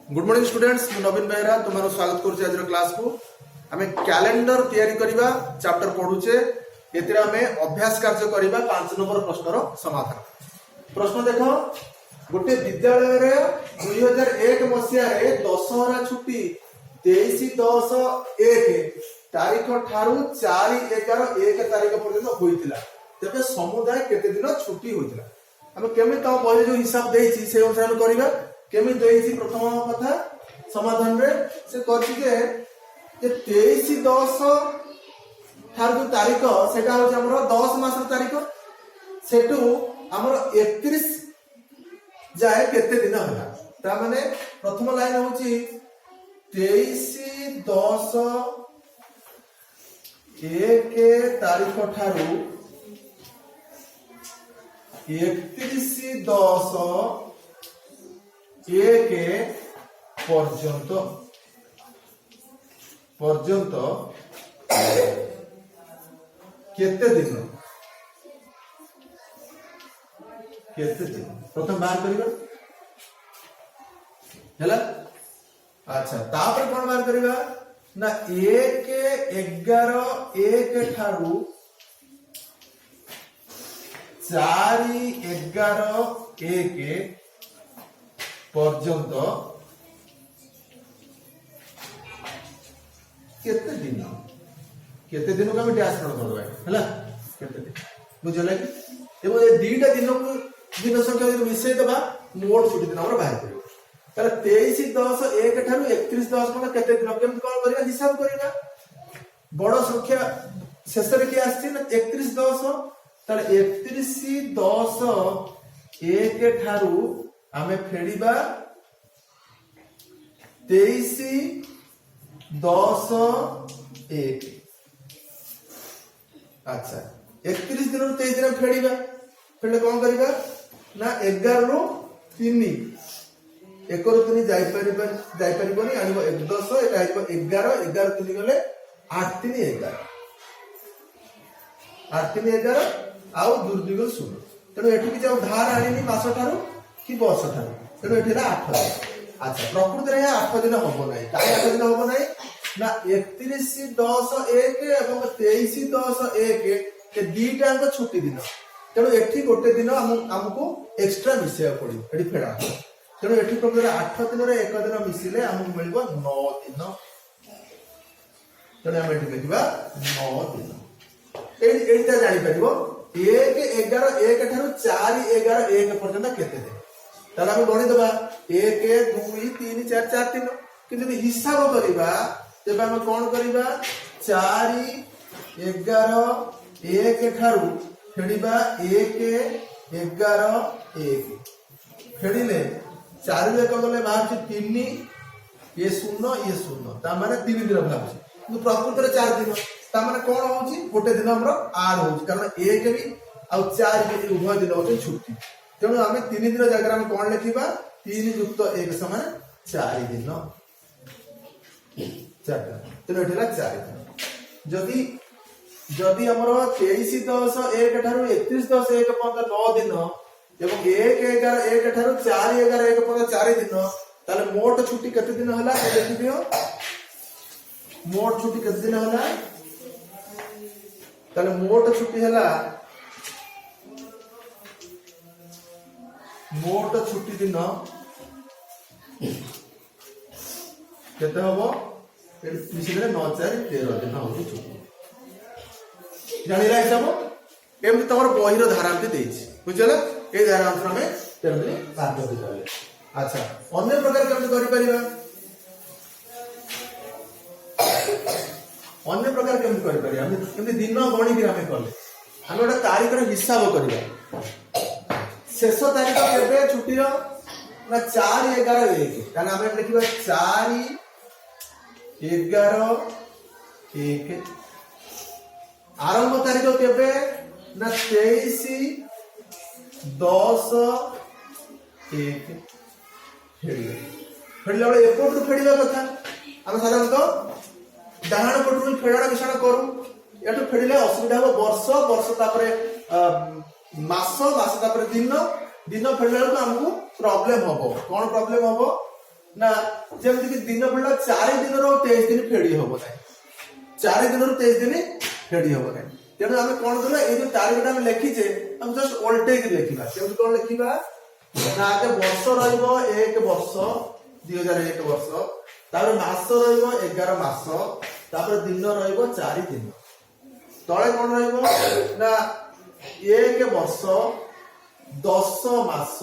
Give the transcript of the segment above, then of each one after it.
Good morning students, मु नवीन बेहरा तुम्हारा स्वागत करुचे आज क्लास को। आमे कैलेंडर तैयारी करिबा चैप्टर पढुचे। एतिरा में अभ्यास कार्य करिबा 5 नंबर प्रश्नर समाधान। प्रश्न देखो, गोटे विद्यालय रे 2001 मसिया रे दशहरा छुट्टी 23/10/1 तारीख ठारू 4/11/1 तारीख पर्यंत होइतिला। तबे समुदाय केते दिन छुट्टी होइतिला। हम केमे तो बहिले जो हिसाब देइछि से अनुसार करिबा। केमी देइछि प्रथम कथा समाधान रे से कहछि जे 23/10 थार जो तारीख सेटा हो हमरो 10 मास तारीख सेटू हमरो 31 जाए केते दिन होला। ता माने प्रथम लाइन होछि 23/10/1 तारीख ठारू 31/10/1 पर्यंत केते दिन प्रथम बाहर करिबा हैला। अच्छा, तापर कोन बाहर करिबा ना 1/11/1 ठारू 4/11/1 पर्यंत केते दिन को हम डैश कर दबा हैला। केते दिन बुझला कि एबो ए दीटा दिन को दिन संख्या जो मिसै दबा मोड छुटी दिन हमरा बाहर करियो। तार 23/10/1 ठारू 31/10 कोन केते दिन केम कोन करिया हिसाब करिना। बड़ संख्या शेष रे कि आछि ना 31/10 तार 31/10/1 ठारू आमे फेड़ीबा 23/10/1। अच्छा, 31 दिन 23 दिन फेड़ीबा फेड़े कौन करिबा ना 11 रु 3 1 रु 3 जाई परिबनी आनिबो 10 एटा आइबो 11 11 3 गले 8 3 11 8 3 11 आउ दुर्दिगल 16। तेणु एठी कि जाउ धार आनिनी मास ठारू कि वर्ष ठारू तेणु एठी 8 दिन। अच्छा, प्रकृति रे 8 दिन होबो नै। काहे 8 दिन होबो नै ना 31/10/1 एवं 23/10/1 के दीटा को छुट्टी दिन। तेणु एठी गोटे दिन हमको एक्स्ट्रा मिसिया पड़ी एठी फेडा। तेणु एठी प्रकृति 8 दिन रे 1 दिन मिसिले हमको मिलबो 9 दिन। तेणु हम एठी देखिबा 9 दिन। एटा जानि परिबो 1/11/1 ठारू 4/11/1 पर्यंत केते दिन। ताला हम गणि दबा 1 2 3 4 4 दिन। कि जदि हिसाब करिबा तेबे हम कोन करिबा 4/11/1 ठारू फेड़ीबा 1/11/1 फेड़ीले 4 रे गले बाहर 3 ये 0 ये 0 ता माने 3 दिन भाबछि। কিন্তু प्रकृति रे 4 दिन ता माने कोन होउछि गोटे दिन हमरो आर होउछि कारण 1 भी आ 4 भी उभय दिन होउछि छुट्टी। तेणु आम 3 दिन जगह हम कौन लिखा 3 + 1 समान 4 दिन 4। तेणु ये 4 दिन। जदि जदि हमर 23/10/1 ठारू 31/10/1 पर्यंत 9 दिन एवं 1/11/1 ठारू 4/11/1 पर्यंत 4 दिन ताले मोट छुट्टी केते दिन होला देखि दियो। मोट छुट्टी केते दिन होला ताले मोट छुट्टी होला मोट छुट्टी दिन केते हबो मिसिले 9 4 13 दिन होची छुट्टी। जानिला हिसाब एमति तमर बहिर धारांति देछि बुझला। ए धारांत में 13 दिन कार्य दिले। अच्छा, अन्य प्रकार केमति करि परिबा अन्य प्रकार केमति करि परिबा हम केमति दिन गणि के हम करले हम ओटा तारीख रे हिसाब करिबा। शेष तारीख केबे छुट्टी रो ना 4/11/1 कारण हम लिखिबा 4/11/1। आरंभ तारीख केबे ना 23/10/1 फेड़िला बेले एपटू फेड़िबा कथा हम साधारणतः डाहाण पटू फेड़ाण मिश्रण करू। एटू फेड़िले असुविधा हो वर्ष वर्ष तापरे मास मास तापरे दिन दिन फेड़ला बेलू हमको प्रॉब्लम हबो। कौन प्रॉब्लम हबो ନା ଯେମିତି କି ଦିନ ବେଳା 4 ଦିନରୁ 23 ଦିନ ଫେଡି ହବ ନାହିଁ, 4 ଦିନରୁ 23 ଦିନ ଫେଡି ହବ ନାହିଁ। ତେଣୁ ଆମେ କଣ କଲେ ଏଇ ଯୋଉ ତାରିଖଟା ଆମେ ଲେଖିଛେ ଆମେ ଜଷ୍ଟ ଓଲଟେଇକି ଲେଖିବା। କେମିତି କଣ ଲେଖିବା ନା ଆଗେ ବର୍ଷ ରହିବ 1 ବର୍ଷ 2001 ବର୍ଷ, ତାପରେ ମାସ ରହିବ 11 ମାସ, ତାପରେ ଦିନ ରହିବ 4 ଦିନ, ତଳେ କଣ ରହିବ ନା 1 ବର୍ଷ 10 ମାସ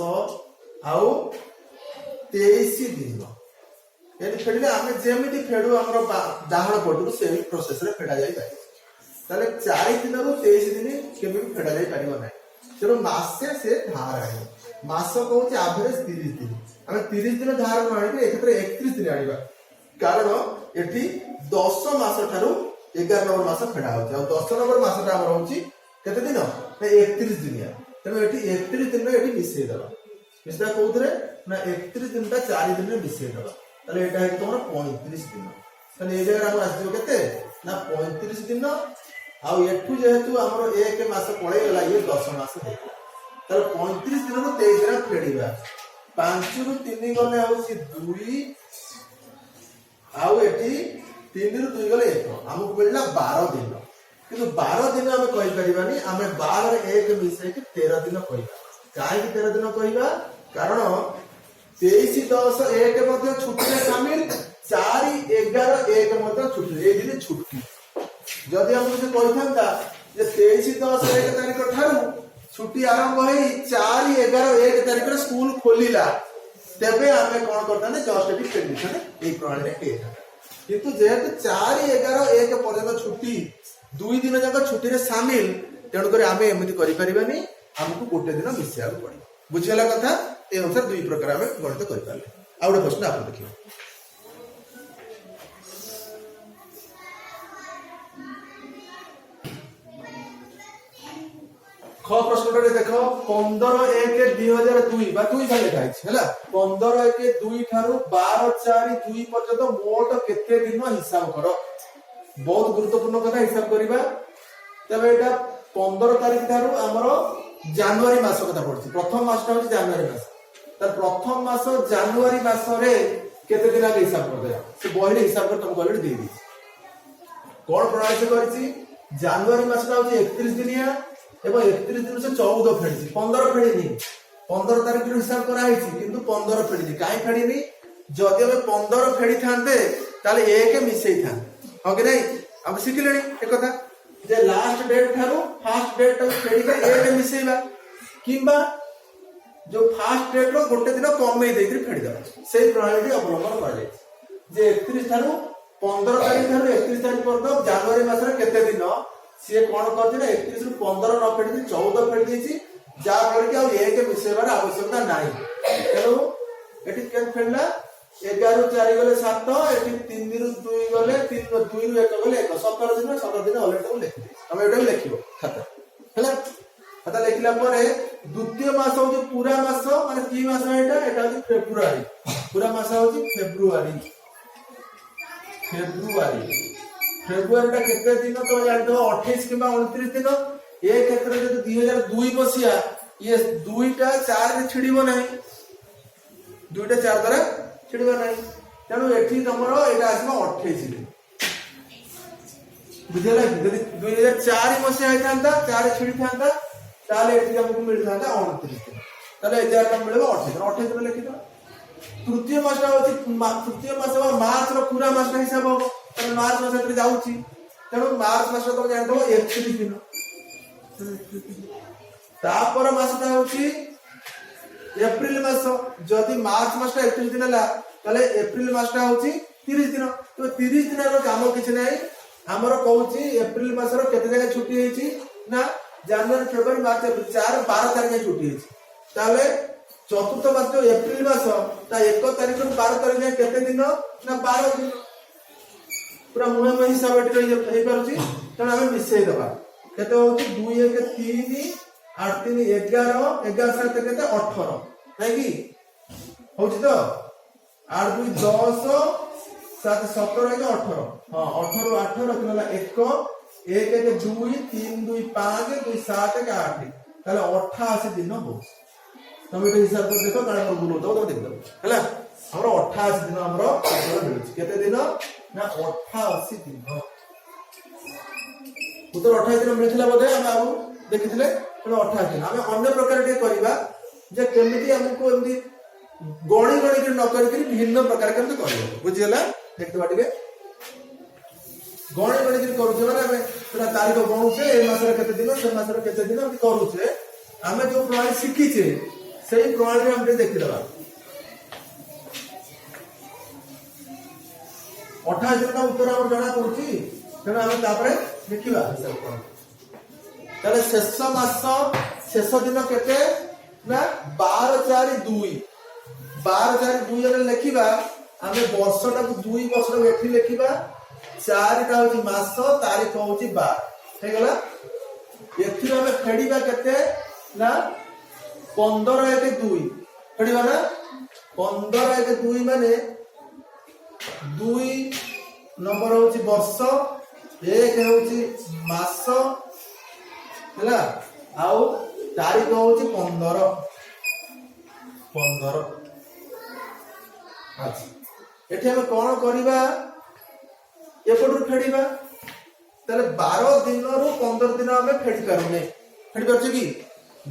ଆଉ 23 ଦିନ। ଏଠି ଫେଡ଼ିଲେ ଆମେ ଯେମିତି ଫେଡୁ ଆମର ଡାହାଣ ପଟକୁ ସେଇ ପ୍ରୋସେସରେ ଫେଡ଼ା ଯାଇପାରିବ। ତାହେଲେ 4 ଦିନରୁ 23 ଦିନ କେବେ ବି ଫେଡ଼ା ଯାଇପାରିବ ନାହିଁ। ତେଣୁ ମାସେ ସେ ଧାର ଆଣିବ। ମାସ କହୁଛି ଆଭରେଜ 30 ଦିନ, ଆମେ 30 ଦିନ ଧାର ନ ଆଣିକି ଏକ୍ଷେତ୍ରରେ 31 ଦିନ ଆଣିବା, କାରଣ ଏଠି 10 ମାସ ଠାରୁ 11 ନମ୍ବର ମାସ ଫେଡ଼ା ହଉଛି, ଆଉ 10 ନମ୍ବର ମାସଟା ଆମର ହଉଛି କେତେ ଦିନ ନା 31 ଦିନିଆ। ତେଣୁ ଏଠି 31 ଦିନ ଏଠି ମିଶେଇ ଦେବା। ମିଶେଇବା କୋଉଥିରେ ନା 31 ଦିନଟା 4 ଦିନରେ ମିଶେଇ ଦେବା। ତାହେଲେ ଏଇଟା ହେଉଛି ତମର 35 ଦିନ। ତାହେଲେ ଏଇ ଜାଗାରେ ଆମର ଆସିଯିବ କେତେ ନା 35 ଦିନ। ଆଉ ଏଠୁ ଯେହେତୁ ଆମର 1 ମାସ ପଳେଇଗଲା, ଇଏ 10 ମାସ ହେଇଗଲା। ତାହେଲେ 35 ଦିନରୁ 23 ଦିନ ଫେଡ଼ିବା। 5 ରୁ 3 ଗଲେ ହଉଛି 2, ଆଉ ଏଠି 3 ରୁ 2 ଗଲେ 1, ଆମକୁ ମିଳିଲା 12 ଦିନ। କିନ୍ତୁ 12 ଦିନ ଆମେ କହିପାରିବାନି, ଆମେ 12 ରେ 1 ମିଶେଇକି 13 ଦିନ କହିବା। କାହିଁକି 13 ଦିନ କହିବା? କାରଣ 23, 10, 1 ମଧ୍ୟ ଛୁଟିରେ ସାମିଲ, 4, 11, 1 ମଧ୍ୟ ଛୁଟିରେ, ଏଇ ଦିନ ଛୁଟି। ଯଦି ଆମକୁ ସେ କହିଥାନ୍ତା ଯେ 23, 10, 1 ତାରିଖ ଠାରୁ ଛୁଟି ଆରମ୍ଭ ହେଇ 4, 11, 1 ତାରିଖରେ ସ୍କୁଲ ଖୋଲିଲା, ତେବେ ଆମେ କଣ କରିଥାନ୍ତେ ଜଷ୍ଟ ଏଠି ପ୍ରେଡିକ୍ସନ ଏଇ ପ୍ରଣାଳୀରେ ହେଇଥାନ୍ତା। କିନ୍ତୁ ଯେହେତୁ 4, 11, 1 ପର୍ଯ୍ୟନ୍ତ ଛୁଟି, 2 ଦିନ ଯାକ ଛୁଟିରେ ସାମିଲ, ତେଣୁକରି ଆମେ ଏମିତି କରିପାରିବାନି, ଆମକୁ ଗୋଟେ ଦିନ ମିଶିବାକୁ ପଡିବ। ବୁଝିଗଲା କଥା? এই অনুসারে 2 প্রকার ଆମେ ଗଣିତ କରିପାରିଲେ। ଆଉ ଗୋଟେ ପ୍ରଶ୍ନ ଆପଣ ଦେଖିବେ। খ প্রশ্নটারে দেখো 15/1/2002 বা 2 ভাগে লেখা আছে ହେଲା। 15/1/2 ଠାରୁ 12/4/2 পর্যন্ত মোট কেতে দিন হিসাব কর। বহুত গুরুত্বপূর্ণ কথা হিসাব করিবা। তবে এটা 15 তারিখ ঠাରୁ ଆମର জানুয়ারি মাস কথা পড়ছি। প্রথম মাসটা হচ্ছে জানুয়ারি মাস। তার প্রথম মাস জানুয়ারি মাসরে কেতে দিন আগে হিসাব করবে সে বহিরে হিসাব করে তোমাকে অলরেডি দিয়ে দিয়েছি। কোন প্রণালী সে করেছি? জানুয়ারি মাসটা হচ্ছে 31 দিনিয়া এবং 31 দিন সে 14 ফেড়িছি, 15 ফেড়িনি। 15 তারিখରୁ হিসাব করা হয়েছে কিন্তু 15 ফেড়িনি। কাই ফেড়িনি? যদি আমি 15 ফেড়ি থানতে তাহলে 1 মিশাই থানতে, হ্যাঁ কি নাই? আমি শিখিলেনি এ কথা যে লাস্ট ডেট ঠারু ফার্স্ট ডেট টাକୁ ফেড়িকে 1 মিশাইবা, কিংবা जो फास्ट डेट रो गोटे दिन कमे देकरी फेडी देबा। सेही प्रणाली अवलंबन करा जाय जे 31 थारु 15 तारिख थारु 31 तारिख पर्यंत जनवरी मास रे केते दिन से कोन करछि ना 31 रु 15 न फेडी 14 फेडी देछि, जा फल कि आ 1 मिसेबार आवश्यकता नाही। तेनु एठी केन फेडला 11 रु 4 गले 7, एठी 3 रु 2 गले 3, 2 रु 1 गले 1, 17 दिन ऑलरेडी तो लिखि दे। हम एटा लिखिबो खाता हैला। खाता लिखला परे द्वितीय मास होची पूरा मास, माने की मास एटा एटा होची फेब्रुआरी। पूरा मास होची फेब्रुआरी। फेब्रुआरी टा केते दिन तो जानतो 28 किबा 29 दिन। ए क्षेत्र जे 2002 मसिया ये 2 टा 4 रे छिडिबो नाही, 2 टा 4 द्वारा छिडिबो नाही। तेनु एठी तमरो एटा आसमा 28 दिन। बुझला कि यदि 2004 मसिया हैतांता 4 रे छिडी थांता ताले एठी हमको मिल जाता 29 दिन। ताले ए जाका मिलबो 28 दिन लिखि दो। तृतीय मासटा होची तृतीय मास वा मार्च रो पूरा मासटा हिसाब हो। ताले मार्च मास रे जाउची, तेनु मार्च मास तो जानतो 31 दिन। तापर मासटा होची एप्रिल मास। जदि मार्च मासटा 31 दिन हला ताले एप्रिल मासटा होची 30 दिन। तो 30 दिन रो काम किछ नै। हमरो कहूची एप्रिल मास रो केते जगह छुट्टी हेची ना जनवरी फेब्रुआरी मार्च 4 12 तारिख छुट्टी है। ताले चतुर्थ मास जो एप्रिल मास ता 1 तारिख रु 12 तारिख जाय केते दिन ना 12 दिन। पूरा मुहे में हिसाब एठी रही पारुची। तण हम मिसई दबा केते होची 2 1 3 8 3 11 11 7 केते 18 नाही की होची तो 8 2 10 7 17 18 हां 18 रु 18 किनला 1 1 1 2 3 2 5 2 7 1 8 ताले 88 दिन हो। तुम एटा हिसाब कर देखो काण बोलो तो देख दो हैला। ଆମର 88 ଦିନ ଆମର ଉତ୍ତର ମିଳୁଛି। କେତେ ଦିନ ନା 88 ଦିନ। ଉତ୍ତର 28 ଦିନ ମିଳିଥିଲା ବୋଧେ ଆମେ ଆଉ ଦେଖିଥିଲେ। ତେଣୁ 28 ଦିନ। ଆମେ ଅନ୍ୟ ପ୍ରକାର ଟିକେ କରିବା ଯେ କେମିତି ଆମକୁ ଏମିତି ଗଣି ଗଣିକି ନ କରିକି ଭିନ୍ନ ପ୍ରକାର କେମିତି କରିବା ବୁଝିଗଲା। ଦେଖିବା ଟିକେ ଗଣି ଗଣିକି କରୁଛେ ମାନେ ଆମେ ପୁରା ତାରିଖ ଗଣୁଛେ ଏ ମାସରେ କେତେ ଦିନ ସେ ମାସରେ କେତେ ଦିନ ଏମିତି କରୁଛେ। ଆମେ ଯୋଉ ପ୍ରଣାଳୀ ଶିଖିଛେ ସେଇ ପ୍ରଣାଳୀରେ ଆମେ ଟିକେ ଦେଖିଦେବା। 28 ଦିନ ଉତ୍ତର ଆମର ଜଣା ପଡୁଛି। ତେଣୁ ଆମେ ତାପରେ ଦେଖିବା ହିସାବ କଣ। ତାହେଲେ ଶେଷ ମାସ ଶେଷ ଦିନ କେତେ ନା 12/4/2। 12/4/2 ରେ ଲେଖିବା ଆମେ ବର୍ଷଟାକୁ 2 ବର୍ଷ ଏଠି ଲେଖିବା। 4ଟା ହଉଛି ମାସ ତାରିଖ ହଉଛି 12 ହେଇଗଲା। ଏଥିରୁ ଆମେ ଫେଡ଼ିବା କେତେ ନା 15/1/2 ଫେଡ଼ିବା ନା 15/1/2 ମାନେ 2 ନମ୍ବର ହଉଛି ବର୍ଷ 1 ହଉଛି ମାସ ହେଲା ଆଉ ତାରିଖ ହଉଛି 15। ଆଚ୍ଛା ଏଠି ଆମେ କଣ କରିବା ଏପଟରୁ ଫେଡ଼ିବା। ତାହେଲେ 12 ଦିନରୁ 15 ଦିନ ଆମେ ଫେଡ଼ି ପାରୁନେ। ଫେଡ଼ି ପାରୁଛେ କି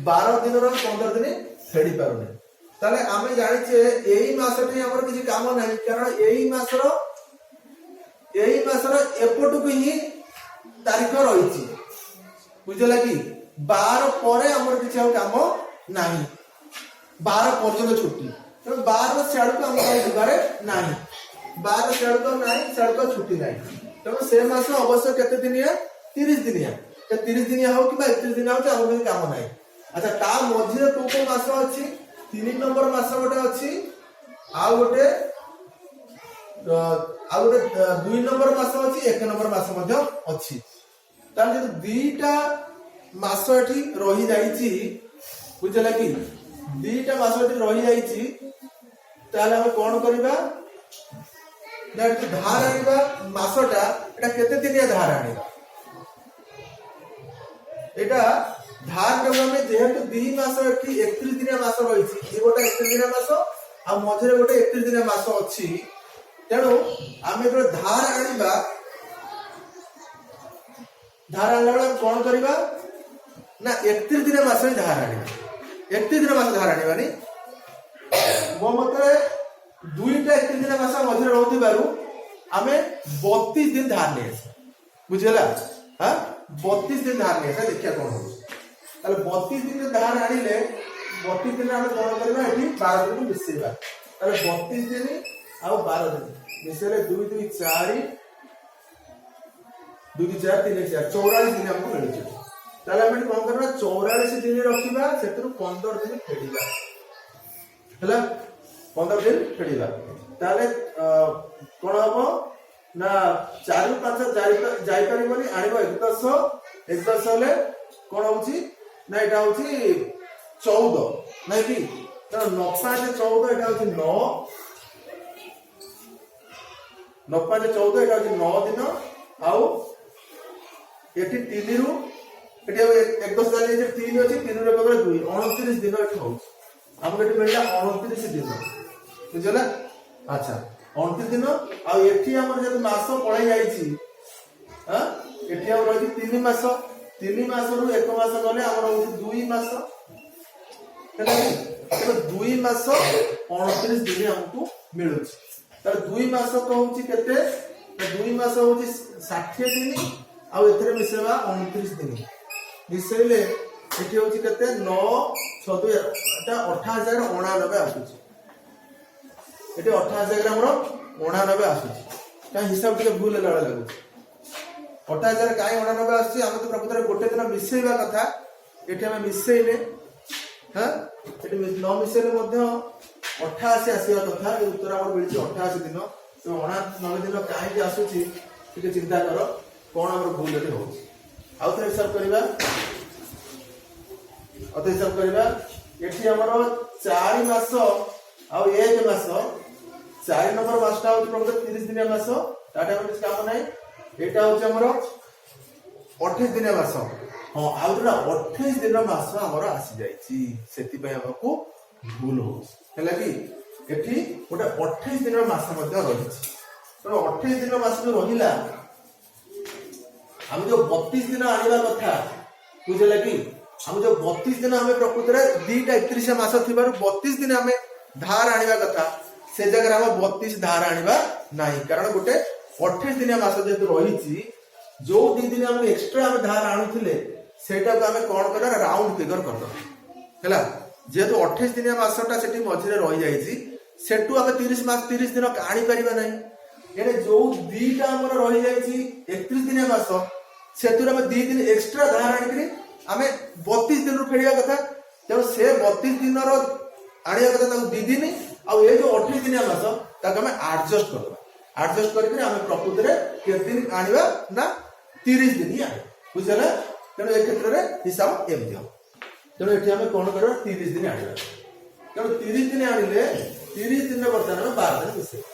12 ଦିନରୁ 15 ଦିନ ଫେଡ଼ି ପାରୁନେ। ତାହେଲେ ଆମେ ଜାଣିଛେ ଏଇ ମାସଟି ଆମର କିଛି କାମ ନାହିଁ କାରଣ ଏଇ ମାସର ଏପଟକୁ ହିଁ ତାରିଖ ରହିଛି ବୁଝିଲା କି। 12 ପରେ ଆମର କିଛି ଆଉ କାମ ନାହିଁ। 12 ପର୍ଯ୍ୟନ୍ତ ଛୁଟି। ତେଣୁ 12 ସିଆଡ଼କୁ ଆମର ଆଉ ଯିବାରେ ନାହିଁ। 12 ସିଆଡ଼କୁ ନାହିଁ ସିଆଡ଼କୁ ଛୁଟି ନାହିଁ। ତେଣୁ ସେ ମାସ ଅବଶ୍ୟ କେତେ ଦିନିଆ 30 ଦିନିଆ। 30 ଦିନିଆ ହଉ କିମ୍ବା 31 ଦିନିଆ ହଉଛି ଆମର କିଛି କାମ ନାହିଁ। ଆଚ୍ଛା ତା ମଝିରେ କୋଉ କୋଉ ମାସ ଅଛି 3 ନମ୍ବର ମାସ ଗୋଟେ ଅଛି ଆଉ ଗୋଟେ 2 ନମ୍ବର ମାସ ଅଛି 1 ନମ୍ବର ମାସ ମଧ୍ୟ ଅଛି। ତାହେଲେ ଯଦି ଦିଟା ମାସ ଏଠି ରହିଯାଇଛି ବୁଝିଲା କି ଦିଟା ମାସ ଏଠି ରହିଯାଇଛି ତାହେଲେ ଆମେ କଣ କରିବା ନା ଏଠି ଧାର ଆଣିବା। ମାସଟା ଏଟା କେତେ ଦିନିଆ ଧାର ଆଣିବା। ଏଟା ଧାର ଆମେ ଯେହେତୁ 2 ମାସ ଏଠି 31 ଦିନିଆ ମାସ ରହିଛି ଏ ଗୋଟେ 31 ଦିନିଆ ମାସ ଆଉ ମଝିରେ ଗୋଟେ 31 ଦିନିଆ ମାସ ଅଛି। ତେଣୁ ଆମେ ଯେତେବେଳେ ଧାର ଆଣିବା ଧାର ଆଣିଲା ବେଳେ କଣ କରିବା ନା 31 ଦିନିଆ ମାସ ଧାର ଆଣିବା। 31 ଦିନ ମାସ ଧାର ଆଣିବାନି। ମୋ ମତରେ 2ଟା 31 ଦିନିଆ ମାସ ମଝିରେ ରହୁଥିବାରୁ ଆମେ 32 ଦିନ ଧାର ନେଇ ଆସିବା ବୁଝିଗଲା। 32 ଦିନ ଧାର ନେଇ ଆସିବା ଦେଖିବା କଣ ହଉଛି। ତାହେଲେ 32 ଦିନ ଧାର ଆଣିଲେ 32 ଦିନ ଆମେ କଣ କରିବା ଏଠି 12 ଦିନ ମିଶେଇବା। ତାହେଲେ 32 ଦିନ ଆଉ 12 ଦିନ ମିଶେଇଲେ 2 2 4 2 2 4 3 4 44 ଦିନ ଆମକୁ ମିଳୁଛି। ତାହେଲେ ଆମେ କଣ କରିବା 44 ଦିନ ରଖିବା ସେଥିରୁ 15 ଦିନ ଫେଡ଼ିବା ହେଲା। 15 ଦିନ ଫେଡ଼ିବା ତାହେଲେ କଣ ହବ ନା 4 5 ଯାଇପାରିବନି ଆଣିବ 11 ହେଲେ କଣ ହଉଛି ନା ଏଟା ହଉଛି 14 ନାଇଁ କି। ତେଣୁ 9 5 14 ଏଟା ହଉଛି 9 9 5 14 ଏଟା ହଉଛି 9 ଦିନ ଆଉ ଏଠି 3 ରୁ ଏଠି 11 ଚାଲି 3 ଅଛି 3 ରୁ 2 29 ଦିନ ଏଠି ହଉଛି। ଆମକୁ ଏଠି ମିଳିଲା 29 ଦିନ ବୁଝିଲା। ଆଚ୍ଛା 29 ଦିନ ଆଉ ଏଠି ଆମର ଯେହେତୁ ମାସ ପଳେଇ ଯାଇଛି ଏଠି ଆମର ରହିଛି 3 ମାସ। 3 ମାସରୁ 1 ମାସ ଗଲେ ଆମର ହଉଛି 2 ମାସ ହେଲା। 2 ମାସ 29 ଦିନ ଆମକୁ ମିଳୁଛି। ତାହେଲେ 2 ମାସ ହଉଛି କେତେ 2 ମାସ ହଉଛି 60 ଦିନ ଆଉ ଏଥିରେ ମିଶେଇବା 29 ଦିନ ମିଶେଇଲେ ଏଠି ହଉଛି କେତେ 9 6 2 ଏଟା 28099 ଆସୁଛି। ଏଠି 28000 ଆମର 89 ଆସୁଛି। କାହିଁ ହିସାବ ଟିକେ ଭୁଲ ହେଲା ଭଳି ଲାଗୁଛି। 28000 କାହିଁ 89 ଆସୁଛି। ଆମେ ତ ପ୍ରକୃତରେ ଗୋଟେ ଦିନ ମିଶେଇବା କଥା ଏଠି ଆମେ ମିଶେଇଲେ ଏଠି ନ ମିଶେଇଲେ ମଧ୍ୟ 88 ଆସିବା କଥା। ଏ ଉତ୍ତର ଆମର ମିଳିଛି 88 ଦିନ। 89 ଦିନ କାହିଁକି ଆସୁଛି ଟିକେ ଚିନ୍ତା କର କଣ ଆମର ଭୁଲ ଏଠି ହଉଛି। ଆଉ ଥରେ ହିସାବ କରିବା ଏଠି ଆମର 4 ମାସ ଆଉ 1 ମାସ 4 ନମ୍ବର ମାସଟା ହଉଛି ପ୍ରକୃତ 30 ଦିନିଆ ମାସ। ତାଟା ଆମର କିଛି କାମ ନାହିଁ। ଏଇଟା ହଉଛି ଆମର 28 ଦିନିଆ ମାସ। ହଁ ଆଉ ଯୋଉଟା 28 ଦିନ ମାସ ଆମର ଆସି ଯାଇଛି ସେଥିପାଇଁ ଆମକୁ ଭୁଲ ହଉଛି ହେଲା କି। ଏଠି ଗୋଟେ 28 ଦିନର ମାସ ମଧ୍ୟ ରହିଛି। ତେଣୁ 28 ଦିନ ମାସ ଯୋଉ ରହିଲା, ଆମେ ଯୋଉ 32 ଦିନ ଆଣିବା କଥା, ବୁଝିଲେ କି? ଆମେ ଯୋଉ 32 ଦିନ ଆମେ ପ୍ରକୃତରେ ଦିଟା 31 ମାସ ଥିବାରୁ 32 ଦିନ ଆମେ ଧାର ଆଣିବା କଥା, ସେ ଜାଗାରେ ଆମେ 32 ଧାର ଆଣିବା ନାହିଁ। କାରଣ ଗୋଟେ 28 ଦିନିଆ ମାସ ଯେହେତୁ ରହିଛି, ଯୋଉ 2 ଦିନ ଆମେ ଏକ୍ସଟ୍ରା ଆମେ ଧାର ଆଣୁଥିଲେ ସେଇଟାକୁ ଆମେ କଣ କରିବା, ରାଉଣ୍ଡ ଫିଗର କରିଦବା ହେଲା। ଯେହେତୁ 28 ଦିନିଆ ମାସଟା ସେଠି ମଝିରେ ରହିଯାଇଛି, ସେଠୁ ଆମେ 30 ଦିନ ଆଣିପାରିବା ନାହିଁ। ଏଣେ ଯୋଉ ଦିଟା ଆମର ରହିଯାଇଛି 31 ଦିନିଆ ମାସ, ସେଥିରୁ ଆମେ 2 ଦିନ ଏକ୍ସଟ୍ରା ଧାର ଆଣିକିରି ଆମେ 32 ଦିନରୁ ଫେରିବା କଥା। ତେଣୁ ସେ 32 ଦିନର ଆଣିବା କଥା ତାକୁ 2 ଦିନ, ଆଉ ଏ ଯୋଉ 28 ଦିନିଆ ମାସ ତାକୁ ଆମେ ଆଡଜଷ୍ଟ କରିଦବା। ଆଡଜଷ୍ଟ କରିକି ଆମେ ପ୍ରକୃତରେ କେତେ ଦିନ ଆଣିବା ନା 30 ଦିନ ହିଁ ଆଣିବା, ବୁଝିଲେ? ତେଣୁ ଏ କ୍ଷେତ୍ରରେ ହିସାବ ଏମିତି ହବ। ତେଣୁ ଏଠି ଆମେ କଣ କରିବା, 30 ଦିନ ଆଣିବା। ତେଣୁ 30 ଦିନ ଆଣିଲେ 30 ଦିନ ବର୍ତ୍ତମାନ ଆମେ 12 ଦିନ ମିଶେଇବା।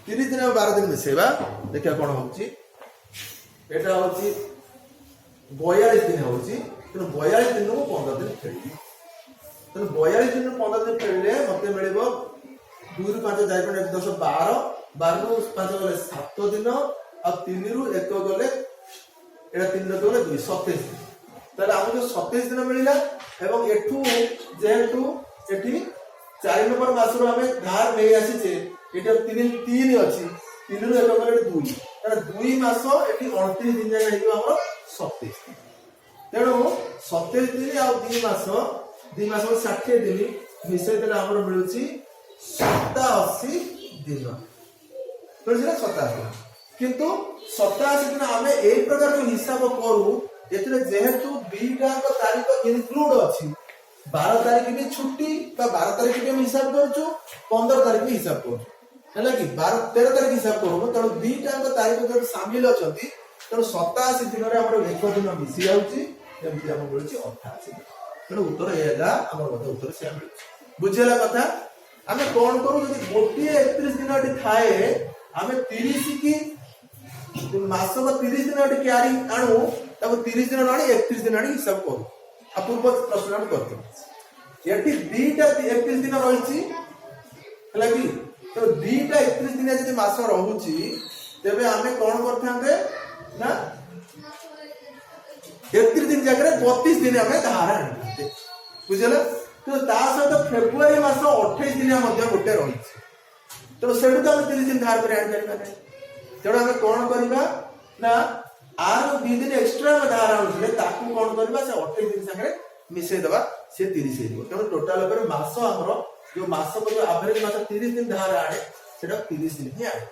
30 ଦିନ 12 ଦିନ ମିଶେଇବା, ଦେଖିବା କଣ ହଉଛି। ଏଟା ହଉଛି 42 ଦିନ ହଉଛି। ତେଣୁ 42 ଦିନକୁ 15 ଦିନ ଫେରିବି। ତେଣୁ 42 ଦିନରୁ 15 ଦିନ ଫେରିଲେ ମତେ ମିଳିବ 2 ରୁ 5 4 5 10 12, 12 ରୁ 5 ଗଲେ 7 ଦିନ, ଆଉ 3 ରୁ 1 ଗଲେ ଏଟା 3 ରୁ 1 ଗଲେ 2, 27 ଦିନ। ତାହେଲେ ଆମକୁ 27 ଦିନ ମିଳିଲା। ଏବଂ ଏଠୁ ଯେହେତୁ ଏଠି 4 ନମ୍ବର ମାସରୁ ଆମେ ଧାର ନେଇ ଆସିଛେ, ଏଠି 3 ଅଛି, 3 ରୁ 1 ଗଲେ 2, ତାହେଲେ 2 ମାସ ଏଠି 29 ଦିନ ଯାଏ ହେଇଯିବ ଆମର 27 ଦିନ। ତେଣୁ 27 ଦିନ ଆଉ 2 ମାସ 60 ଦିନ ମିଶେଇ ଦେଲେ ଆମର ମିଳୁଛି 87 ଦିନ। ବୁଝିଲେ? 87 ଦିନ। କିନ୍ତୁ 87 ଦିନ ଆମେ ଏଇ ପ୍ରକାର ଯୋଉ ହିସାବ କରୁ, ଏଥିରେ ଯେହେତୁ 2ଟା ତାରିଖ ଇନକ୍ଲୁଡ ଅଛି, 12 ତାରିଖ ବି ଛୁଟି ବା 12 ତାରିଖ ବି ଆମେ ହିସାବ କରୁଛୁ, 15 ତାରିଖ ବି ହିସାବ କରୁଛୁ, ହେଲା କି? 13 ତାରିଖ ହିସାବ କରୁଛୁ। ତେଣୁ 2ଟା ତାରିଖ ଯୋଉ ସାମିଲ ଅଛନ୍ତି, ତେଣୁ 87 ଦିନରେ ଆମର 1 ଦିନ ମିଶି ଯାଉଛି, ଏମିତି ଆମକୁ ମିଳୁଛି 88 ଦିନ। ତେଣୁ ଉତ୍ତର ଏ ହେଲା, ଆମର ମଧ୍ୟ ଉତ୍ତର ସେୟା ମିଳୁଛି। ବୁଝିଲା କଥା? ଆମେ କଣ କରୁ, ଯଦି ଗୋଟିଏ 31 ଦିନ ଏଠି ଥାଏ, ଆମେ 30 କି ମାସ ବା 30 ଦିନ ଏଠି କ୍ୟାରି ଆଣୁ, ତାକୁ 30 ଦିନ ଆଣି 31 ଦିନ ଆଣି ହିସାବ କରୁ। ଆଉ ପୂର୍ବ ପ୍ରଶ୍ନ ଆମେ କରିଥିଲୁ। ଏଠି 2ଟା 31 ଦିନ ରହିଛି, ହେଲା କି? ତ 2ଟା 31 ଦିନ ଯଦି ମାସ ରହୁଛି, ତେବେ ଆମେ କଣ କରିଥାନ୍ତେ ନା 31 ଦିନ ଜାଗାରେ 32 ଦିନ ଆମେ ଧାର ଆଣିଥାନ୍ତେ, ବୁଝିଲେ? କିନ୍ତୁ ତା ସହିତ ଫେବୃଆରୀ ମାସ 28 ଦିନ ମଧ୍ୟ ଗୋଟେ ରହିଛି। ତେଣୁ ସେଠୁ ତ ଆମେ 30 ଦିନ ଧାର କରି ଆଣିପାରିବା ନାହିଁ। ତେଣୁ ଆମେ କଣ କରିବା ନା ଆର 2 ଦିନ ଏକ୍ସଟ୍ରା ଆମେ ଧାର ଆଣୁଥିଲେ, ତାକୁ କଣ କରିବା, ସେ 28 ଦିନ ସାଙ୍ଗରେ ମିଶେଇ ଦେବା, ସେ 30 ହେଇଯିବ। ତେଣୁ ଟୋଟାଲ ଉପରେ ମାସ ଆମର ଯୋଉ ମାସ ଆଭରେଜ ମାସ 30 ଦିନ ଧାର ଆଣେ, ସେଟା 30 ଦିନ ହିଁ ଆଣେ।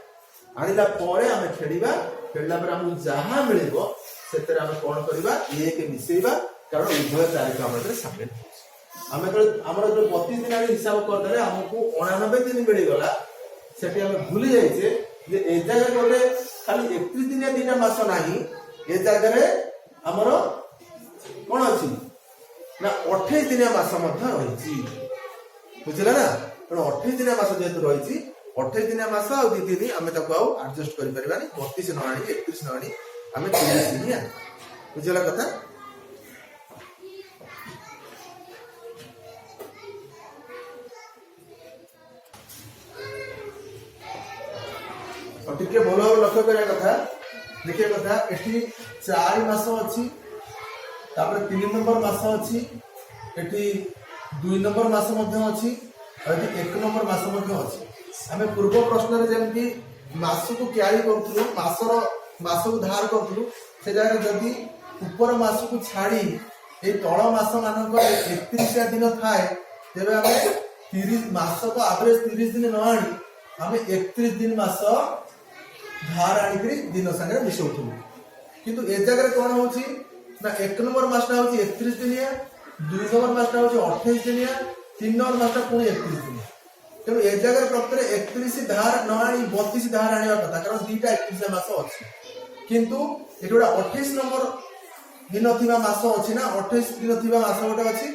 ଆଣିଲା ପରେ ଆମେ ଫେରିଲା ପରେ ଆମକୁ ଯାହା ମିଳିବ ସେଥିରେ ଆମେ କଣ କରିବା, 1 ମିଶେଇବା, କାରଣ ଉଭୟ ତାରିଖ ଆମର ସାମିଲ ହେଉଛି। ଆମେ ଆମର ଯୋଉ 32 ଦିନ ଆଣି ହିସାବ କରିଦେଲେ ଆମକୁ 89 ଦିନ ମିଳିଗଲା। ସେଠି ଆମେ ଭୁଲି ଯାଇଛେ ଯେ ଏ ଜାଗାରେ ଗୋଟେ ଖାଲି 31 ଦିନିଆ 2ଟା ମାସ ନାହିଁ, ଏ ଜାଗାରେ ଆମର କଣ ଅଛି ନା 28 ଦିନିଆ ମାସ ମଧ୍ୟ ରହିଛି, ବୁଝିଲେ ନା? ତେଣୁ 28 ଦିନିଆ ମାସ ଯେହେତୁ ରହିଛି, 28 ଦିନିଆ ମାସ ଆଉ 2 ଦିନ ଆମେ ତାକୁ ଆଉ ଆଡଜଷ୍ଟ କରିପାରିବାନି। 32 ନ ଆଣି 31 ନ ଆଣି ଆମେ 30 ଦିନ ଆଣି, ବୁଝିଲା କଥା? ଟିକେ ଭଲ ଭାବରେ ଲକ୍ଷ୍ୟ କରିବା କଥା, ଦେଖିବା କଥା। ଏଠି 4 ମାସ ଅଛି, ତାପରେ 3 ନମ୍ବର ମାସ ଅଛି, ଏଠି 2 ନମ୍ବର ମାସ ମଧ୍ୟ ଅଛି, ଆଉ ଏଠି 1 ନମ୍ବର ମାସ ମଧ୍ୟ ଅଛି। ଆମେ ପୂର୍ବ ପ୍ରଶ୍ନରେ ଯେମିତି ମାସକୁ କ୍ୟାରି କରୁଥିଲୁ, ମାସକୁ ଧାର କରୁଥିଲୁ, ସେ ଜାଗାରେ ଯଦି ଉପର ମାସକୁ ଛାଡ଼ି ଏଇ ତଳ ମାସ ମାନଙ୍କର 31 ଦିନ ଥାଏ, ତେବେ ଆମେ 30 ମାସକୁ ଆଭରେଜ 30 ଦିନ ନ ଆଣି ଆମେ 31 ଦିନ ମାସ ଧାର ଆଣିକିରି ଦିନ ସାଙ୍ଗରେ ମିଶଉଥିଲୁ। କିନ୍ତୁ ଏ ଜାଗାରେ କଣ ହଉଛି ନା 1 ନମ୍ବର ମାସଟା ହଉଛି 31 ଦିନିଆ, 2 ନମ୍ବର ମାସଟା ହଉଛି 28 ଦିନିଆ, 3 ନମ୍ବର ମାସଟା ପୁଣି 31 ଦିନିଆ। ତେଣୁ ଏ ଜାଗାରେ ପ୍ରକୃତରେ 31 ଧାର ନ ଆଣି 32 ଧାର ଆଣିବା କଥା, କାରଣ 2ଟା 31 ମାସ ଅଛି। କିନ୍ତୁ ଏଠି ଗୋଟେ 28 ନମ୍ବର ଦିନ ଥିବା ମାସ ଅଛି ନା, 28 ଦିନ ଥିବା ମାସ ଗୋଟେ ଅଛି।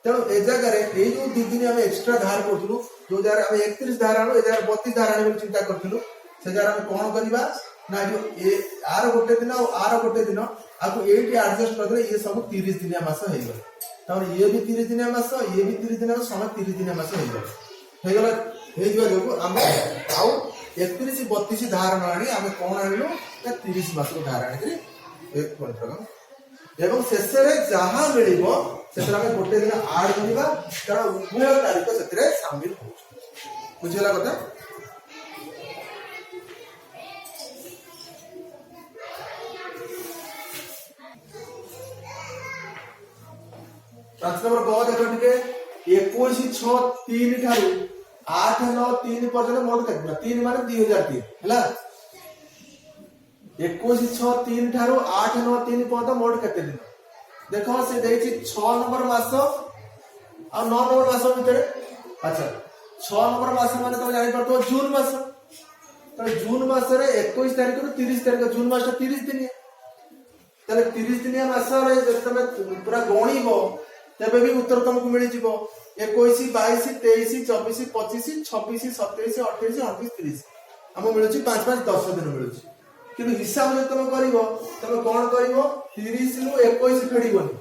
ତେଣୁ ଏ ଜାଗାରେ ଏଇ ଯୋଉ 2 ଦିନ ଆମେ ଏକ୍ସଟ୍ରା ଧାର କରୁଥିଲୁ, ଯୋଉ ଜାଗାରେ ଆମେ 31 ଧାର ଆଣୁ, ଏ ଜାଗାରେ 32 ଧାର ଆଣିବାକୁ ଚିନ୍ତା କରିଥିଲୁ, ସେ ଜାଗାରେ ଆମେ କଣ କରିବା ନା ଯୋଉ ଆର ଗୋଟେ ଦିନ ଆଉ ଆର ଗୋଟେ ଦିନ ଆକୁ ଏଇଠି ଆଡଜଷ୍ଟ କରିଦେଲେ ଇଏ ସବୁ 30 ଦିନିଆ ମାସ ହେଇଗଲା। ତାପରେ ଇଏ ବି 30 ଦିନିଆ ମାସ, ଇଏ ବି 30 ଦିନିଆ ମାସ, ସମସ୍ତେ 30 ଦିନିଆ ମାସ ହେଇଗଲା। ହେଇଗଲା ହେଇଯିବା ଯୋଗୁ ଆମେ ଆଉ 31 32 ଧାର ନ ଆଣି ଆମେ କଣ ଆଣିଲୁ ନା 30 ମାସକୁ ଧାର ଆଣିକିରି ଏବଂ ଶେଷରେ ଯାହା ମିଳିବ ସେଥିରେ ଆମେ ଗୋଟେ ଦିନ ଆଡ କରିବା କାରଣ ଉଭୟ ତାରିଖ ସେଥିରେ ସାମିଲ ହଉଛି। ବୁଝିଗଲା କଥା। 5 नंबर ग देखो टिके 21/6/3 ठारू 8/9/3 पर्यंत मोड करना 3 माने 2003 हैला 21/6/3 ठारू 8/9/3 पर्यंत मोड केते दिन देखो से देछि 6 नंबर मास और 9 नंबर मास भीतर। अच्छा 6 नंबर मास माने तुम जानि परतो जून मास तो जून मास रे 21 तारिख रु 30 तारिख जून मास 30 दिन ताले 30 दिनिया मास रे जब तमे पूरा गणिबो तबे भी उत्तर तुमको मिल जिवो 21 22 23 24 25 26 27 28 29 30 हम मिलुची 5 5 10 दिन मिलुची किंतु हिसाब जे तुम करिवो तमे कोन करिवो 30 रु 21 फेडिबोनी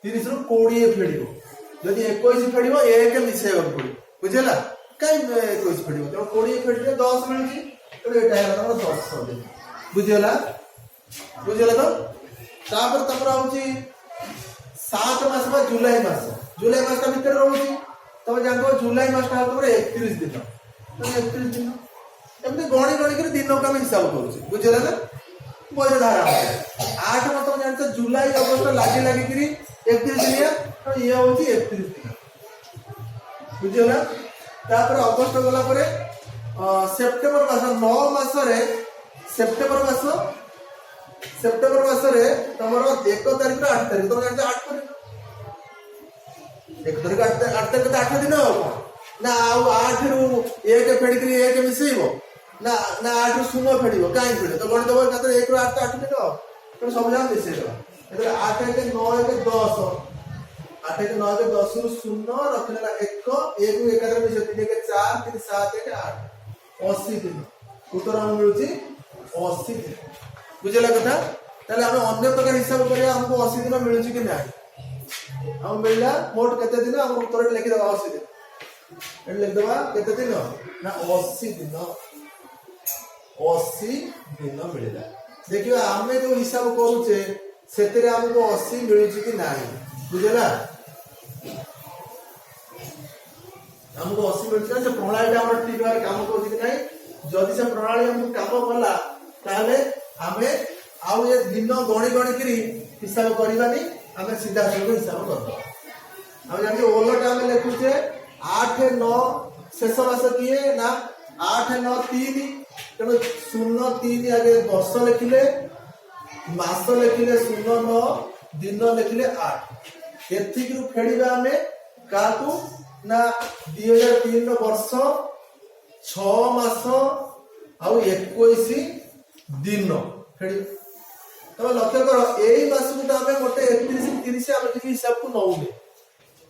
30 रु 20 फेडिबो यदि 21 फेडिबो एक मिसेइबो पड़ी बुझला काई 21 फेडिबो तो 20 फेडिले 10 मिलुची तो एटा है तमरो 10 दिन बुझला बुझला तो तापर तमरा होची 7 मास बा जुलाई मास का भीतर रहउची तब जानबो जुलाई मास का तमरे 31 दिन तो 31 दिन एमते गणी गणी कर दिन का हम हिसाब करूची बुझला ना बोले धारा 8 मास तुम जानते जुलाई अगस्त लागी लागी करी 31 दिनिया तो ये होची 31 दिन बुझला। तापर अगस्त गला परे सेप्टेम्बर मास 9 मास रे सेप्टेम्बर मास रे तमरो 1 तारिख रो 8 तारिख तुम जानते 8 तारिख 1 तारिख 8 तारिख तो 8 दिन हो ना आउ 8 रु 1 फेडिकरी 1 मिसेइबो ना 8 रु 0 फेडिबो काई फेडे तो गण देबो मात्र 1 रु 8 तो 8 दिन हो तो सब जाम मिसेइबो एतरे 8 1 9 1 10 8 1 9 1 10 रु 0 रखलेला 1 रु 1 मिसे 3 1 4 3 7 1 8 80 दिन उत्तर हम मिलुची 80 दिन बुझला कथा ताले हम अन्य प्रकार हिसाब करिया हमको 80 दिन मिलुची कि नाही हम मिलला मोट केते दिन हम उत्तर लिखि दबा 80 दिन एड लिख दबा केते दिन ना 80 दिन मिलला देखियो हमें जो हिसाब करूचे सेतेरे हमको 80 मिलुची कि नाही बुझला हमको 80 मिलुची जे प्रणाली हमर ठीक भाबे काम करूची कि नाही जदि से प्रणाली हमको काम करला ताले हमें आउ ये दिन गणी गणी करी हिसाब करबानी हमें सीधा सीधा हिसाब करबो हम जानि ओलट हम लिखुचे 8 9 शेष मास किए ना 8 9 3 तनो 0 3 आगे वर्ष लिखिले मास लिखिले 0 9 दिन लिखिले 8 एथिक रु फेडिबा हमें काकू ना 2003 रो वर्ष 6 मास आउ 21 दिन फेडी तो लक्ष्य करो एई मास को हमें मोटे 31 30 हम किसी हिसाब को नउने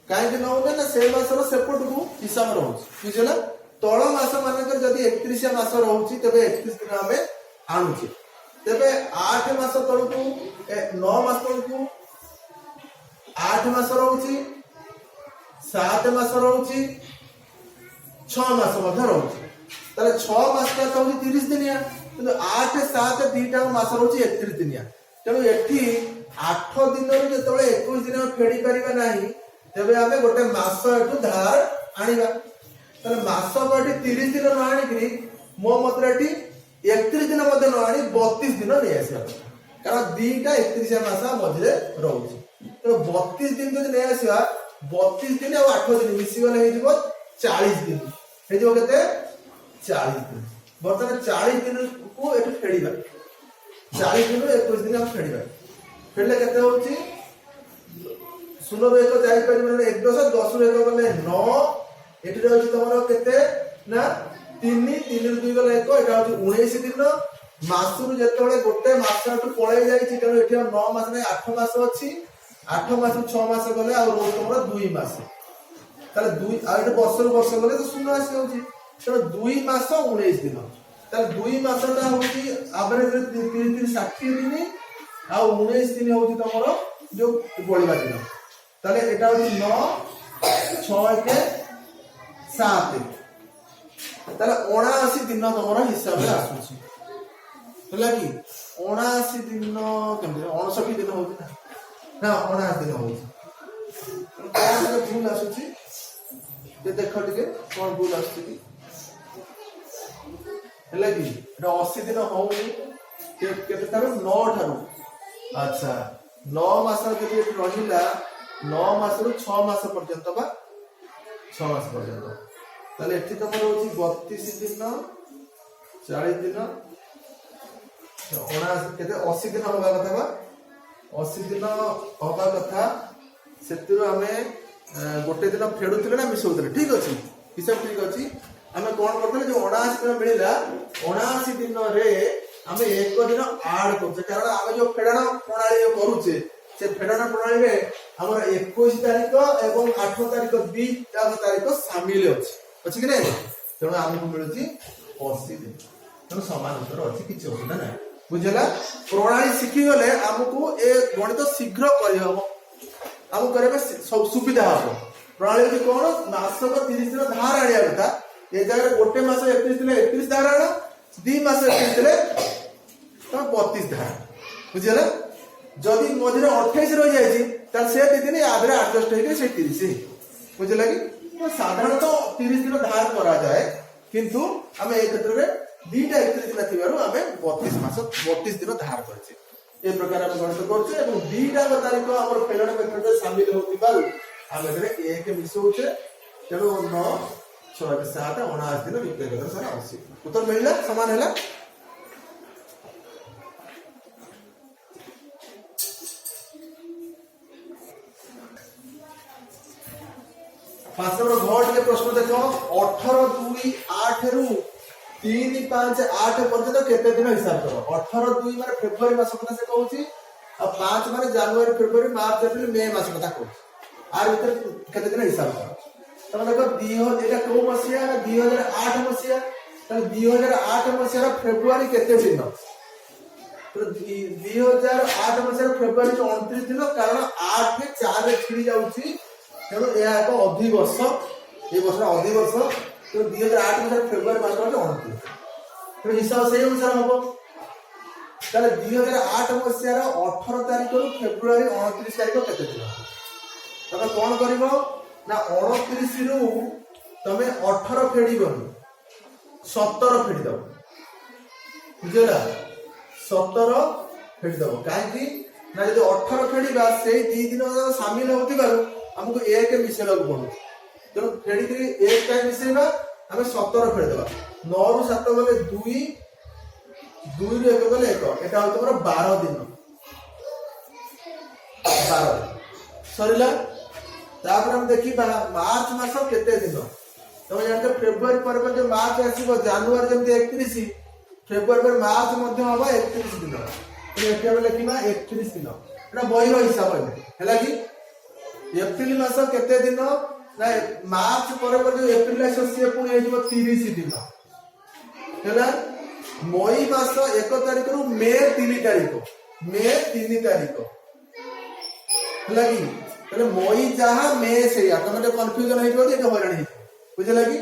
काहे कि नउने ना से मास रो सेपट को हिसाब रहउछ बुझला तळ मास मानकर जदी 31 मास रहउची तबे 31 दिन हमें आनुची तबे 8 मास तळ को 9 मास तळ को 8 मास रहउची 7 मास रहउची 6 मास मध्य रहउची ताले 6 मास का तो 30 दिनिया किंतु 8 7 2टा मास रहउची 31 दिनिया तेणु एठी 8 दिन रो जेतबे 21 दिन फेडी परिबा नाही तबे हमें गोटे मास एठु धार आनिबा ताले मास बाटी 30 दिन न आनी कि मो मतरे एठी 31 दिन मध्ये न आनी 32 दिन नै आसीबा कारण दीटा 31 मास मध्ये रहउची तो 32 दिन जदि नै आसीबा 32 दिन और 8 दिन मिसी गले हे जिवो 40 दिन हे जिवो केते 40 दिन बर्तमान 40 दिन को एठु फेडीबा 40 दिन 21 दिन हम फेडीबा फेडले केते होची 0 रो 1 जाई परिबो 1 10 10 रो 1 गले 9 एठी रहउची तमरो केते ना 3 3 रो 2 गले 1 एटा होची 19 दिन मासुरु जेतबे गोटे मासटु पळे जाईची तेनो एठी 9 मास नै 8 मास अछि 8 मास 6 मास गले आ रोज तमरो 2 मास ताले 2 आ एटा वर्ष गले तो 0 आसी होची तो 2 मास 19 दिन ताले 2 मासटा होची एवरेज 3 60 दिन आ 19 दिन होची तमरो जो गोळीबा दिन ताले एटा होची 9 6 के 7 ताले 79 दिन तमरा हिसाब रे आसुची होला कि 79 दिन केमते 59 दिन होती ना 79 दिन होती कौन भूल आसुची ये देख टिके कौन भूल आसुची ହେଲା କି ଏଟା 80 ଦିନ ହଉନି କେତେ ଠାରୁ 9 ଠାରୁ ଆଚ୍ଛା 9 ମାସ ଯଦି ଏଠି ରହିଲା 9 ମାସରୁ 6 ମାସ ପର୍ଯ୍ୟନ୍ତ ବା 6 ମାସ ପର୍ଯ୍ୟନ୍ତ ତାହେଲେ ଏଠି ତମର ହଉଛି 32 ଦିନ 40 ଦିନ 79 କେତେ 80 ଦିନ ହବା କଥା ବା 80 ଦିନ ହବା କଥା ସେଥିରୁ ଆମେ ଗୋଟେ ଦିନ ଫେଡୁଥିଲେ ନା ମିଶଉଥିଲେ ଠିକ ଅଛି ହିସାବ ଠିକ ଅଛି ଆମେ କଣ କରୁଥିଲେ जो 79 दिन मिलिला 79 दिन रे ଆମେ ଏକ ଦିନ ଆଡ କରୁଛେ କାରଣ ଆମେ जो ଫେଡାଣ ପ୍ରଣାଳୀ କରୁଛେ ସେ ଫେଡାଣ ପ୍ରଣାଳୀ ରେ ଆମର 21 ତାରିଖ ଏବଂ 8 ତାରିଖ ଦୁଇ ତାରିଖ शामिल ଅଛି କି ନାହିଁ ତେଣୁ ଆମକୁ ମିଳୁଛି 80 ଦିନ ତେଣୁ ସମାନ ଉତ୍ତର ଅଛି କିଛି ଅସୁବିଧା ନାହିଁ ବୁଝିଲା ପ୍ରଣାଳୀ ଶିଖି ଗଲେ ଆମକୁ ଏ ଗଣିତ ଶୀଘ୍ର କରିହବ ଆମକୁ କରିବା ସୁବିଧା ହବ ପ୍ରଣାଳୀ ହେଉଛି କଣ ମାସକ 30 ଦିନ ଧାର ଆଣିବା କଥା ये जगह गोटे मास 31 दिले 31 धारा आना 2 मास 31 दिले तो 32 धारा बुझिला जदी मझिरे 28 रह जाय छी त से दिन आधरे एडजस्ट होके से 30 बुझिला कि तो साधारणतः 30 दिन धार करा जाए किंतु हमें एक क्षेत्र में दीटा 31 दिन थिबारु हमें 32 मास 32 दिन धार करछे ए प्रकार हम गणित करछे एवं दीटा तारीख हमर फेलण मेथड में शामिल होतिबारु हम एतरे एक मिसौछे तेणु 9 6 7 19 दिन विक्रिय करते सारा 80 उत्तर मिलला समान हैला पांच नंबर घट के प्रश्न देखो 18 2 8 रु 3 5 8 पर्यंत केते दिन हिसाब करो 18 2 माने फेब्रुआरी मास कथा से कहूची और 5 माने जनवरी फेब्रुआरी मार्च अप्रैल मई मास कथा कहूची आर भीतर केते दिन हिसाब करो तब देखो 2000 एटा को मसिया 2008 मसिया तब 2008 मसिया फेब्रुआरी केते दिन तो 2008 मसिया फेब्रुआरी 29 दिन कारण 8 के 4 रे छिड़ी जाउची तेणु यह एक अधि वर्ष ये वर्ष अधि वर्ष तो 2008 मसिया फेब्रुआरी मास 29 तो हिसाब से अनुसार हबो ताले 2008 मसिया 18 तारिख रु फेब्रुआरी 29 तारिख केते दिन तब कोन करिवो ना 29 रु तमे 18 फेडिबनी 17 फेडी दबो बुझला 17 फेडी दबो काहे कि ना यदि 18 फेडीबा सेही 2 दिन शामिल होतिबारु हमको एक मिसेला को पड़ो तेणु फेडी के एक टाइम मिसेबा हमें 17 फेडी देबा 9 रु 7 गले 2 2 रु 1 गले 1 एटा हो तमरा 12 दिन 12 सरिला तापर हम देखिबा मार्च मास केते दिन तो जानते फेब्रुआरी पर जो मार्च आसीबो जनवरी जेमते 31 फेब्रुआरी पर मार्च मध्ये होबा 31 दिन तो एटा हम लिखिबा 31 दिन एटा बहिरो हिसाब हैला कि एप्रिल मास केते दिन ना मार्च पर जो एप्रिल आसो से पुनी हेजिबो 30 दिन हैला मई मास 1 तारिख रु मे 3 तारिख हैला कि तले मई जहा मे से ऑटोमेटिक कंफ्यूजन हेजिबो जे हरान हे बुझला कि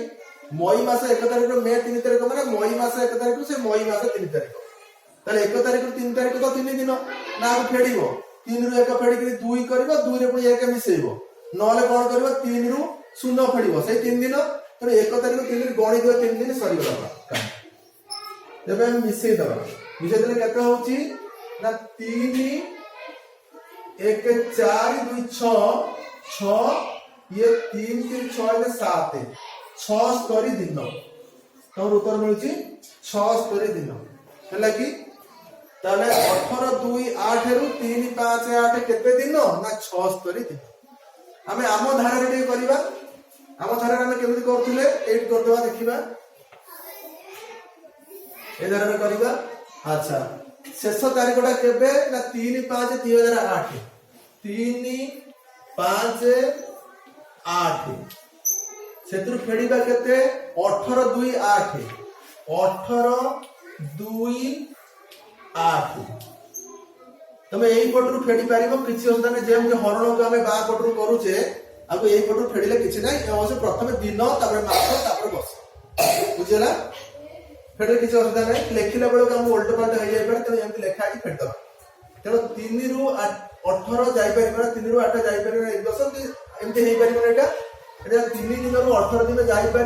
मई मास 1 तारिख रु मे 3 तारिख माने मई मास 1 तारिख से मई मास 3 तारिख तले 1 तारिख रु 3 तारिख तो 3 दिन ना फेडिबो 3 रु 1 फेडी के 2 करबो 2 रे पुनी 1 मिसेइबो नले कोन करबो 3 रु 0 फेडिबो से 3 दिन तले 1 तारिख 3 दिन गणी दियो 3 दिन सरी गला जब हम मिसेइ दबा मिसेइ देले केते होची ना 3 1 4 2 6 6 ये 3 3 6 के 7 76 दिन तमर उत्तर मिलुची 76 दिन हैला कि ताले 18 2 8 रु 3 5 8 केते दिन ना 76 दिन हमें आम धारा रे करबा आम धारा रे हम केमिति करथुले 8 करदवा देखिबा ए धारा रे करबा अच्छा शेष तारीखटा केबे ना 3 5 2008 3 5 8 सेतु फेडीबा केते 18 2 8 18 2 8 तमे एई पटरु फेडी पारिबो किछि असुविधा नै जेम जे हरण को हमें बा पटरु करूचे आबो एई पटरु फेडीले किछि नै अवश्य प्रथमे दिन तापर मास तापर वर्ष बुझीगला फेडे किसी असुविधा नहीं लिखिला बेलू हम उल्ट पाल्ट हो जाए तेणु एमती लिखा है फेडदबा तेणु 3 रु 18 जापर 3 रु 8 जापर 10 एमती हो पार एटा 3 दिन रु 18 दिन जापर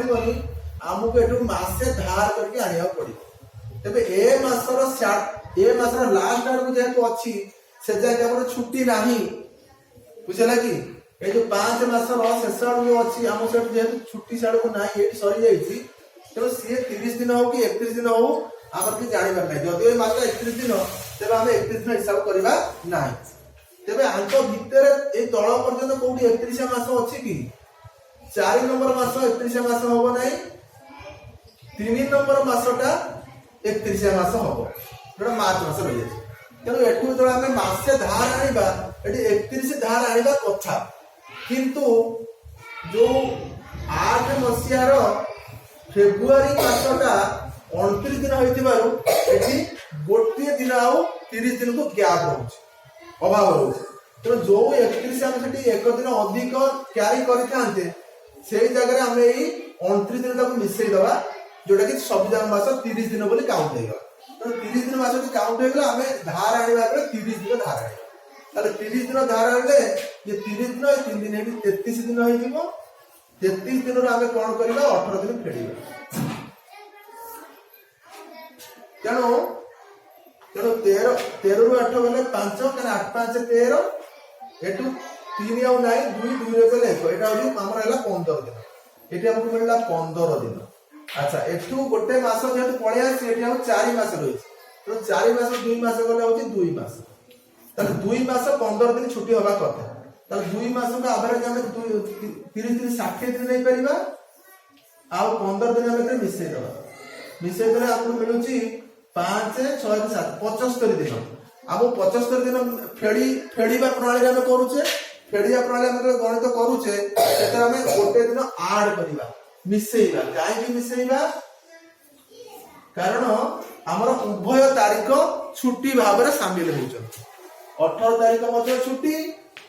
आमको एटू मासे धार करके आनिया पड़ो तेबे ए मासर लास्ट आड़ जेहेतु अच्छी से जगह हमर छुट्टी नहीं बुझला कि ये जो 5 मासर शेष आड़ जो अच्छी आम सहित जेहेतु छुट्टी साड़ को ना ये सरी जाइए तेणु सी 30 दिन हो कि 31 दिन हो आम कि जानवर ना जदि मास 31 दिन तेज आम 31 दिन हिसाब करवा ना तेज आंक भितर ये तल पर्यटन कौटी 31 मास अच्छी कि 4 नंबर मास 31 मास हम ना 3 नंबर मासटा 31 मास हम जो मार्च मास रही है तेणु एठू जो आम मसे धार आनिबा एटी 31 धार आनिबा कथा किंतु जो 8 मसीहार फेब्रुआरी मासटा 29 दिन होइतिबारु एठी गोटे दिन आउ 30 दिन को गैप रहउछ अभाव रहउछ तो जो 31 हम सेठी एक दिन अधिक क्यारी करि थांते सेही जगह हम एई 29 दिन तक मिसई दबा जोटा कि संविधान मास 30 दिन बोली काउंट हेगा तो 30 दिन मास की काउंट हेगला हमें धार आनिबा बेले 30 दिन धार आनिबा ताले 30 दिन धार आनिले ये 30 दिन 3 दिन हेडी 33 दिन होई जिवो 33 दिन रो आमे कोन करबा 18 दिन फेडिबा तेणु 13 रु 8 गले 5 कारण 8 5 13 एटू 3 आउ नाही 2 2 रे गले एटा होली हमर हला 15 दिन एटी हमको मिलला 15 दिन अच्छा एटू गोटे मास जेतु पळे आसी एटी हम 4 मास रही तो 4 मास 2 मास गले होची 2 मास तले 2 मास 15 दिन छुट्टी होबा कथा तले 2 मास का एवरेज हम 30 दिन 60 दिन नै परिबा आ 15 दिन हम मिसई देले आपको मिलुची 5 6 7 75 दिन अब 75 दिन फेड़ीबा प्रणाली हम करूचे फेड़िया प्रणाली हम गणित करूचे सेतर हम गोटे दिन ऐड करिबा मिसईबा काहे कि मिसईबा कारण हमर उभय तारीख छुट्टी भाव रे शामिल होउछन 18 तारीख मध्ये छुट्टी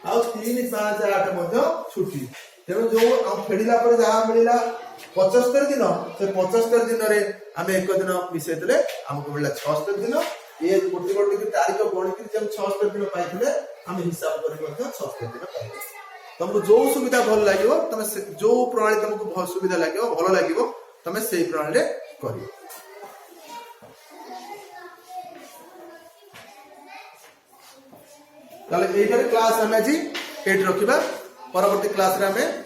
आ 3 5 8 मध्ये छुट्टी तेणु जो हम फेड़िला पर जहा मिलिला 75 दिन से 75 दिन रे हम एक दिन मिसई देले हमको मिलला 76 दिन ये गोटी गोटी की तारीख गणित जब 76 दिन पाइथिले हम हिसाब करि मध्ये 76 दिन पाइले तुमको जो सुविधा भल लागिवो तमे जो प्रणाली तुमको बहुत सुविधा लागिवो भल लागिवो तमे सेही प्रणाली रे करियो ताले एटारे क्लास हम आज एट रखिबा परवर्ती क्लास रे हमें